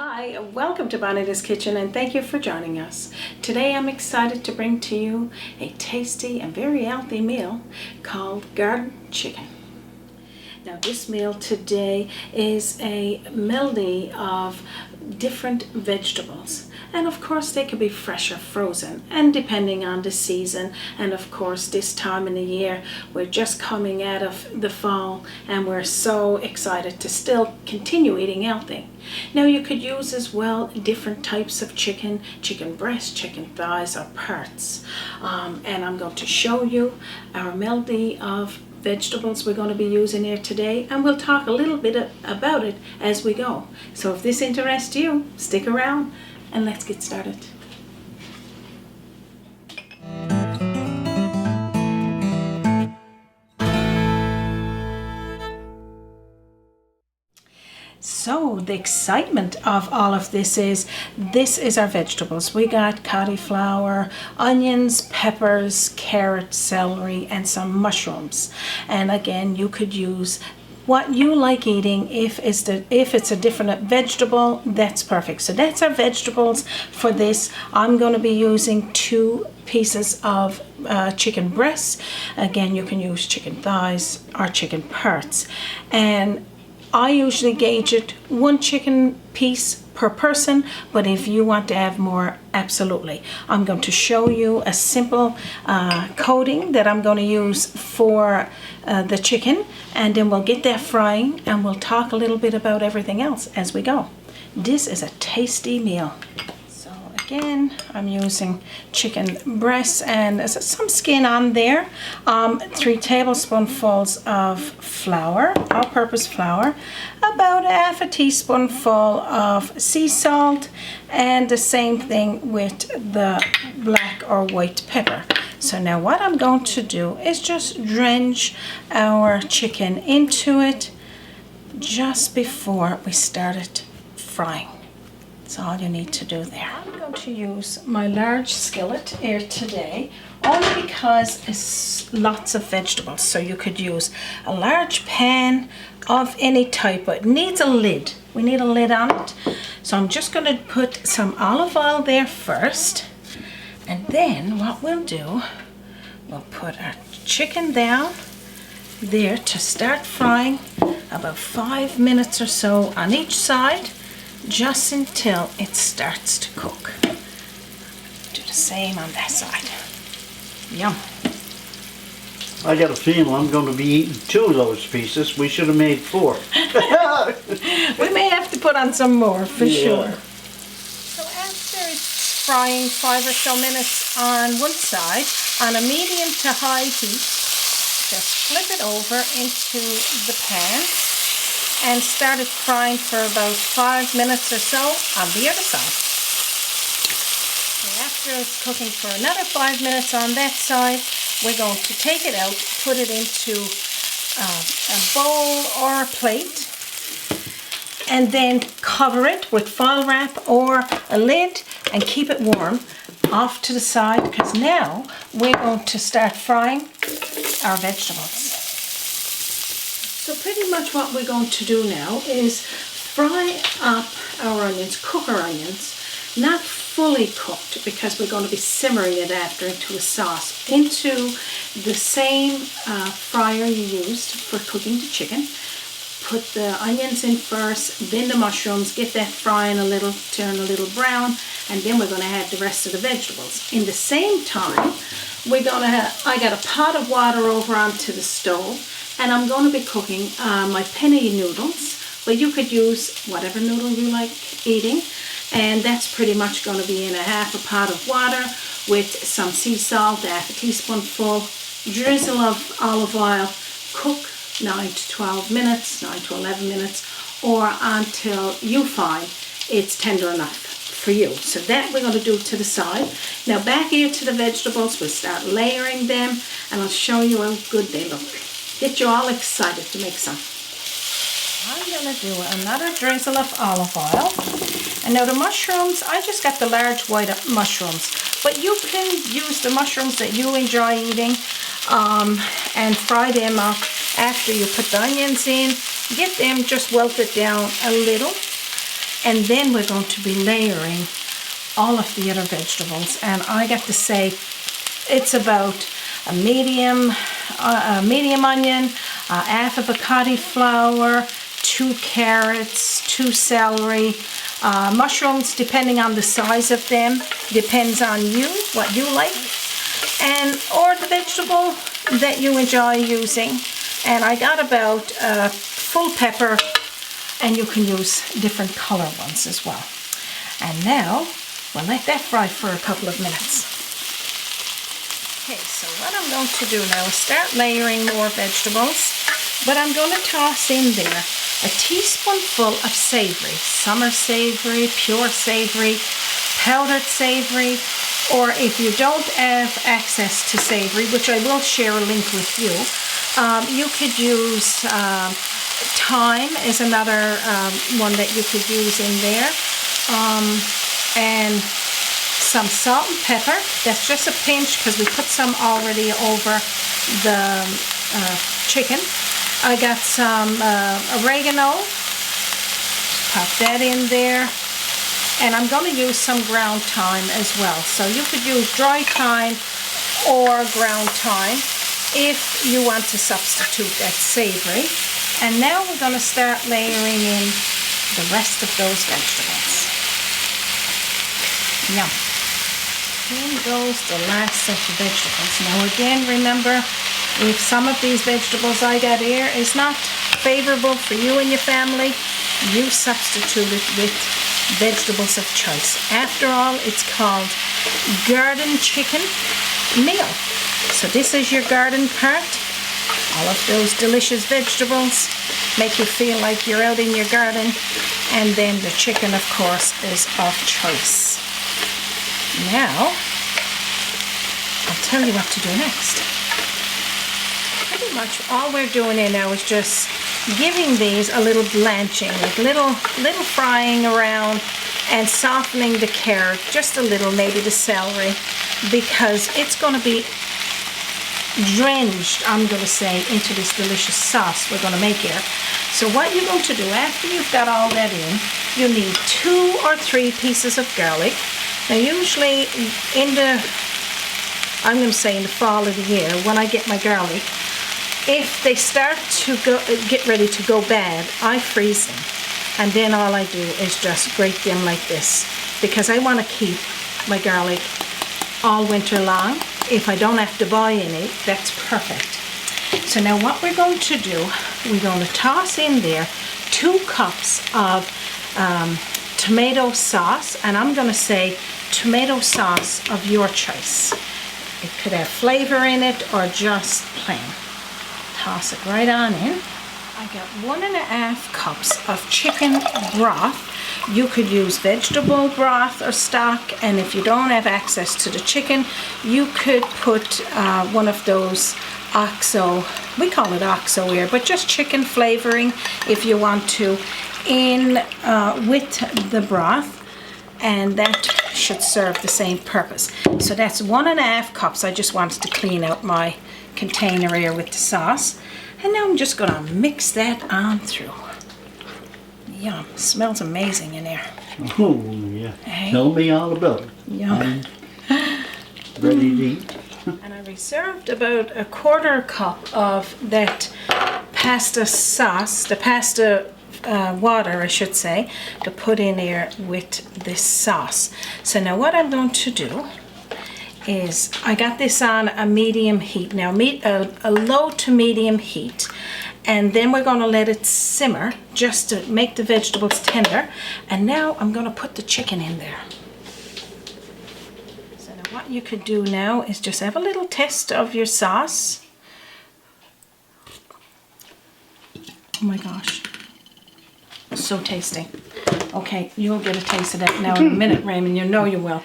Hi, welcome to Bonita's Kitchen and thank you for joining us. Today I'm excited to bring to you a tasty and very healthy meal called garden chicken. Now this meal today is a medley of different vegetables, and of course they could be fresh or frozen, and depending on the season, and of course this time in the year we're just coming out of the fall and we're so excited to still continue eating healthy. Now you could use as well different types of chicken breast, chicken thighs, or parts, and I'm going to show you our medley of vegetables we're going to be using here today, and we'll talk a little bit about it as we go. So if this interests you, stick around and let's get started. So the excitement of all of this is our vegetables. We got cauliflower, onions, peppers, carrots, celery, and some mushrooms. And again, you could use what you like eating. If it's a different vegetable, that's perfect. So that's our vegetables for this. I'm going to be using 2 pieces of chicken breasts. Again, you can use chicken thighs or chicken parts, and I usually gauge it 1 chicken piece per person, but if you want to have more, absolutely. I'm going to show you a simple coating that I'm going to use for the chicken, and then we'll get that frying and we'll talk a little bit about everything else as we go. This is a tasty meal. So again, I'm using chicken breasts and there's some skin on there. 3 tablespoonfuls of flour, all-purpose flour, about ½ teaspoonful of sea salt, and the same thing with the black or white pepper. So now what I'm going to do is just drench our chicken into it just before we start it frying. That's all you need to do there. I'm going to use my large skillet here today only because it's lots of vegetables. So you could use a large pan of any type, but it needs a lid. We need a lid on it. So I'm just going to put some olive oil there first, and then what we'll do, we'll put our chicken down there to start frying about 5 minutes or so on each side, just until it starts to cook. Do the same on that side. Yum. I got a feeling I'm going to be eating 2 of those pieces. We should have made 4. We may have to put on some more for sure. So after it's frying 5 or so minutes on one side, on a medium to high heat, just flip it over into the pan and start it frying for about 5 minutes or so on the other side. And after it's cooking for another 5 minutes on that side, we're going to take it out, put it into a bowl or a plate, and then cover it with foil wrap or a lid and keep it warm off to the side, because now we're going to start frying our vegetables. So pretty much what we're going to do now is fry up our onions, cook our onions, not fully cooked because we're going to be simmering it after into a sauce, into the same fryer you used for cooking the chicken. Put the onions in first, then the mushrooms, get that frying a little, turn a little brown, and then we're going to add the rest of the vegetables. In the same time, I got a pot of water over onto the stove, and I'm going to be cooking my penne noodles, but you could use whatever noodle you like eating, and that's pretty much going to be in a ½ a pot of water with some sea salt, ½ a teaspoonful, drizzle of olive oil. Cook 9 to 12 minutes, 9 to 11 minutes, or until you find it's tender enough for you. So that we're going to do to the side. Now back here to the vegetables, we'll start layering them, and I'll show you how good they look. Get you all excited to make some. I'm going to do another drizzle of olive oil. And now the mushrooms, I just got the large white mushrooms, but you can use the mushrooms that you enjoy eating and fry them up after you put the onions in. Get them just wilted down a little, and then we're going to be layering all of the other vegetables. And I got to say, it's about a medium onion, half of a cauliflower, 2 carrots, 2 celery, mushrooms depending on the size of them, depends on you, what you like, and or the vegetable that you enjoy using. And I got about a full pepper, and you can use different color ones as well. And now we'll let that fry for a couple of minutes. Okay, so what I'm going to do now is start layering more vegetables, but I'm going to toss in there a teaspoonful of savoury, summer savoury, pure savoury, powdered savoury, or if you don't have access to savoury, which I will share a link with you, you could use thyme is another one that you could use in there, and some salt and pepper. That's just a pinch because we put some already over the chicken. I got some oregano, pop that in there, and I'm going to use some ground thyme as well. So you could use dry thyme or ground thyme if you want to substitute that savoury. And now we're going to start layering in the rest of those vegetables. Yum. In goes the last of the vegetables. Now again, remember, if some of these vegetables I got here is not favorable for you and your family, you substitute it with vegetables of choice. After all, it's called garden chicken meal. So this is your garden part. All of those delicious vegetables make you feel like you're out in your garden. And then the chicken, of course, is of choice. Now, I'll tell you what to do next. Pretty much all we're doing here now is just giving these a little blanching, like little frying around and softening the carrot just a little, maybe the celery, because it's going to be drenched, I'm going to say, into this delicious sauce we're going to make here. So what you're going to do after you've got all that in, you need 2 or 3 pieces of garlic. Now usually in the, I'm going to say in the fall of the year, when I get my garlic, if they start to get ready to go bad, I freeze them. And then all I do is just grate them like this, because I want to keep my garlic all winter long. If I don't have to buy any, that's perfect. So now what we're going to do, we're going to toss in there 2 cups of tomato sauce, and I'm going to say tomato sauce of your choice. It could have flavor in it or just plain. Toss it right on in. I got 1.5 cups of chicken broth. You could use vegetable broth or stock, and if you don't have access to the chicken, you could put one of those OXO, we call it OXO here, but just chicken flavoring if you want to, in with the broth, and that should serve the same purpose. So that's 1.5 cups. I just wanted to clean out my container here with the sauce, and now I'm just going to mix that on through. Yum, smells amazing in there. Oh yeah, Hey. Tell me all about it. Yum. I'm ready to eat. And I reserved about 1/4 cup of that pasta sauce, the pasta water I should say, to put in here with this sauce. So now what I'm going to do is, I got this on a medium heat. Now a low to medium heat, and then we're going to let it simmer just to make the vegetables tender. And now I'm going to put the chicken in there. So now what you could do now is just have a little test of your sauce. Oh my gosh, so tasty. Okay, you'll get a taste of that now in a minute, Raymond, you know you will.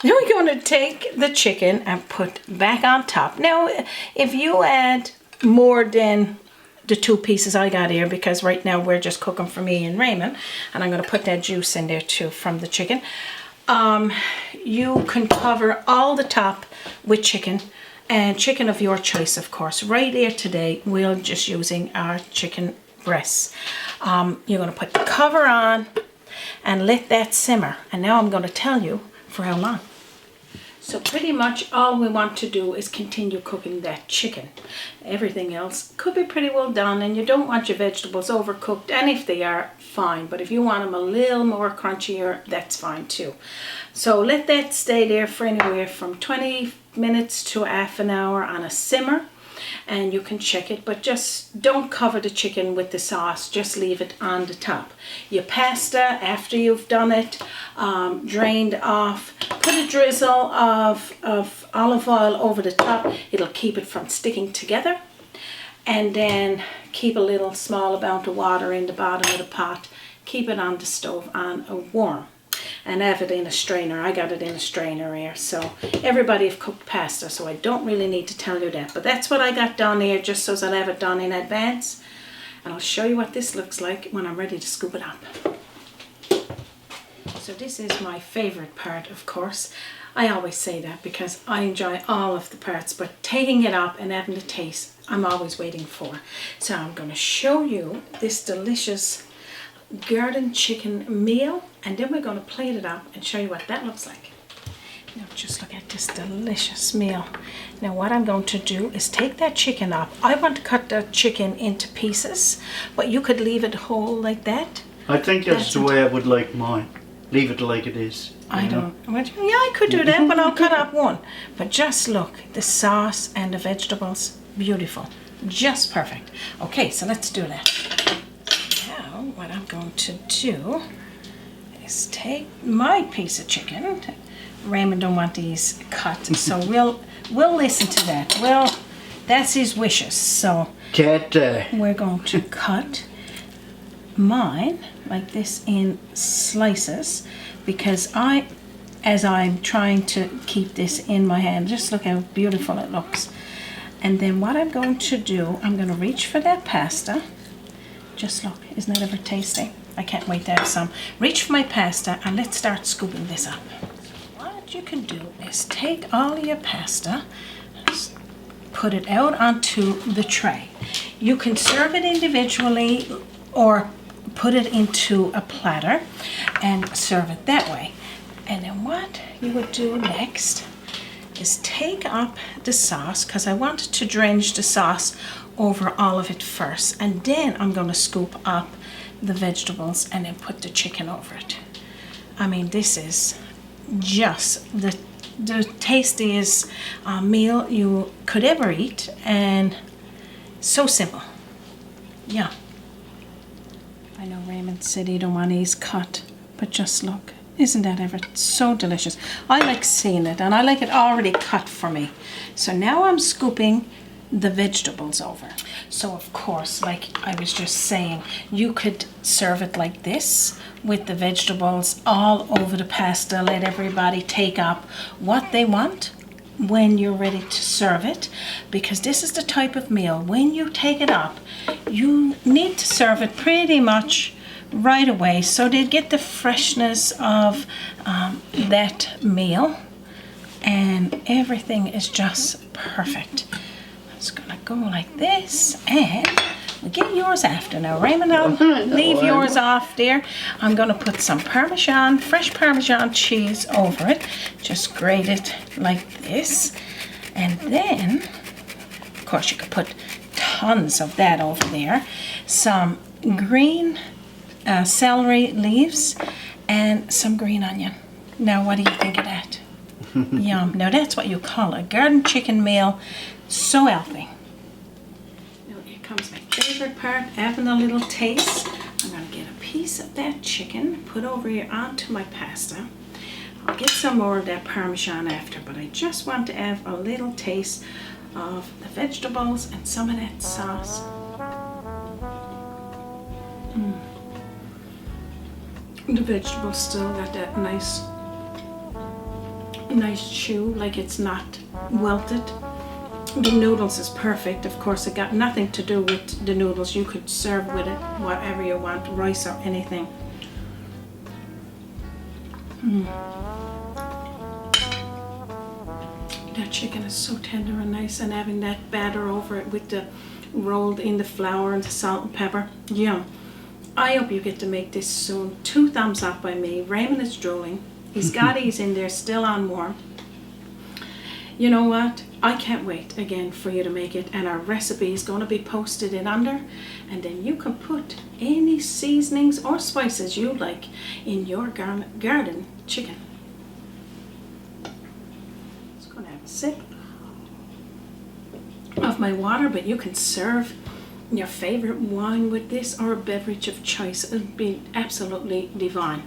Now we're going to take the chicken and put back on top. Now, if you add more than the 2 pieces I got here, because right now we're just cooking for me and Raymond, and I'm going to put that juice in there too from the chicken, you can cover all the top with chicken, and chicken of your choice, of course. Right here today, we're just using our chicken breasts. You're going to put the cover on, and let that simmer. And now I'm going to tell you for how long. So pretty much all we want to do is continue cooking that chicken. Everything else could be pretty well done, and you don't want your vegetables overcooked, and if they are, fine. But if you want them a little more crunchier, that's fine too. So let that stay there for anywhere from 20 minutes to half an hour on a simmer. And you can check it, but just don't cover the chicken with the sauce, just leave it on the top. Your pasta, after you've done it, drained off, put a drizzle of olive oil over the top. It'll keep it from sticking together. And then keep a little small amount of water in the bottom of the pot. Keep it on the stove on a warm. And have it in a strainer. I got it in a strainer here. So everybody have cooked pasta, so I don't really need to tell you that. But that's what I got done here, just so I'll have it done in advance. And I'll show you what this looks like when I'm ready to scoop it up. So this is my favorite part, of course. I always say that because I enjoy all of the parts, but taking it up and having the taste, I'm always waiting for. So I'm going to show you this delicious garden chicken meal, and then we're going to plate it up and show you what that looks like. Now just look at this delicious meal. Now what I'm going to do is take that chicken up. I want to cut the chicken into pieces, but you could leave it whole like that. I think that's the way I would like mine. Leave it like it is. I don't. Yeah, I could do that, but I'll cut up one. But just look, the sauce and the vegetables, beautiful, just perfect. Okay, so let's do that. Now what I'm going to do is take my piece of chicken. Raymond don't want these cut, so we'll listen to that. Well, that's his wishes. So we're going to cut mine like this in slices, because as I'm trying to keep this in my hand, just look how beautiful it looks. And then what I'm going to do, I'm going to reach for that pasta. Just look, isn't that ever tasty? I can't wait to have some. Reach for my pasta and let's start scooping this up. What you can do is take all your pasta, put it out onto the tray. You can serve it individually or put it into a platter and serve it that way. And then what you would do next is take up the sauce, because I want to drench the sauce over all of it first, and then I'm going to scoop up the vegetables and then put the chicken over it. I mean, this is just the tastiest meal you could ever eat, and so simple. Yeah. I know Raymond said he don't want these cut, but just look. Isn't that ever so delicious? I like seeing it, and I like it already cut for me. So now I'm scooping the vegetables over. So of course, like I was just saying, you could serve it like this with the vegetables all over the pasta. Let everybody take up what they want when you're ready to serve it, because this is the type of meal, when you take it up, you need to serve it pretty much right away so they get the freshness of that meal, and everything is just perfect. It's gonna go like this, and we'll get yours after. Now Raymond, I'll leave yours off there. I'm gonna put some Parmesan, fresh Parmesan cheese over it. Just grate it like this, and then of course you could put tons of that over there. Some green celery leaves and some green onion. Now what do you think of that? Yum. Now that's what you call a garden chicken meal. So healthy. Now here comes my favorite part, having a little taste. I'm going to get a piece of that chicken, put over here onto my pasta. I'll get some more of that Parmesan after, but I just want to have a little taste of the vegetables and some of that sauce. The vegetables still got that nice chew, like it's not wilted. The noodles is perfect. Of course, it got nothing to do with the noodles. You could serve with it whatever you want, rice or anything. That chicken is so tender and nice, and having that batter over it with the rolled in the flour and the salt and pepper. Yum. I hope you get to make this soon. 2 thumbs up by me. Raymond is drooling. He's got these in there still on warm. You know what? I can't wait again for you to make it, and our recipe is going to be posted in under, and then you can put any seasonings or spices you like in your garden chicken. Just going to have a sip of my water, but you can serve your favorite wine with this or a beverage of choice. It would be absolutely divine.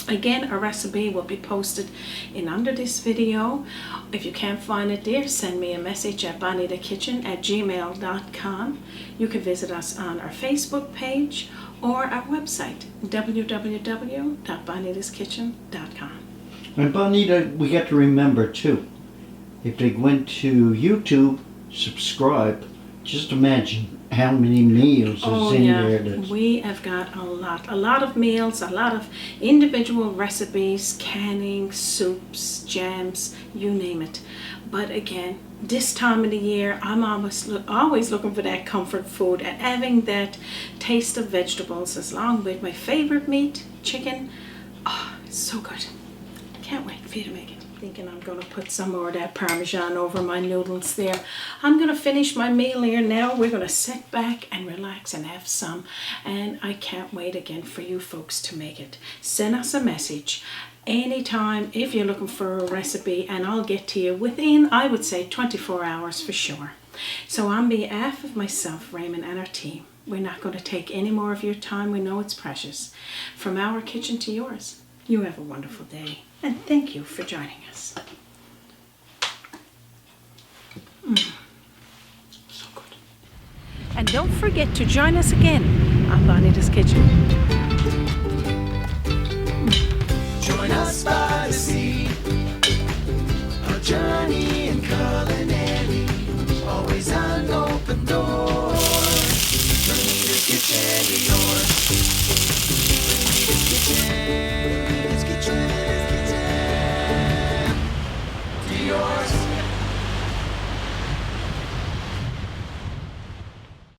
Again, a recipe will be posted in under this video. If you can't find it there, send me a message at bonitakitchen@gmail.com. You can visit us on our Facebook page or our website, www.bonitaskitchen.com. And Bonita, we got to remember too, if they went to YouTube, subscribe, just imagine how many meals is in there. We have got a lot of meals, a lot of individual recipes, canning, soups, jams, you name it. But again, this time of the year, I'm always looking for that comfort food, and having that taste of vegetables along with my favorite meat, chicken. Oh, it's so good. Can't wait for you to make it. Thinking I'm going to put some more of that Parmesan over my noodles there. I'm going to finish my meal here now. We're going to sit back and relax and have some. And I can't wait again for you folks to make it. Send us a message anytime if you're looking for a recipe, and I'll get to you within, I would say, 24 hours for sure. So on behalf of myself, Raymond, and our team, we're not going to take any more of your time. We know it's precious. From our kitchen to yours, you have a wonderful day. And thank you for joining us. So good. And don't forget to join us again on Bonita's Kitchen. Join us by the sea, a journey in culinary, always an open door. Bonita's Kitchen to yours.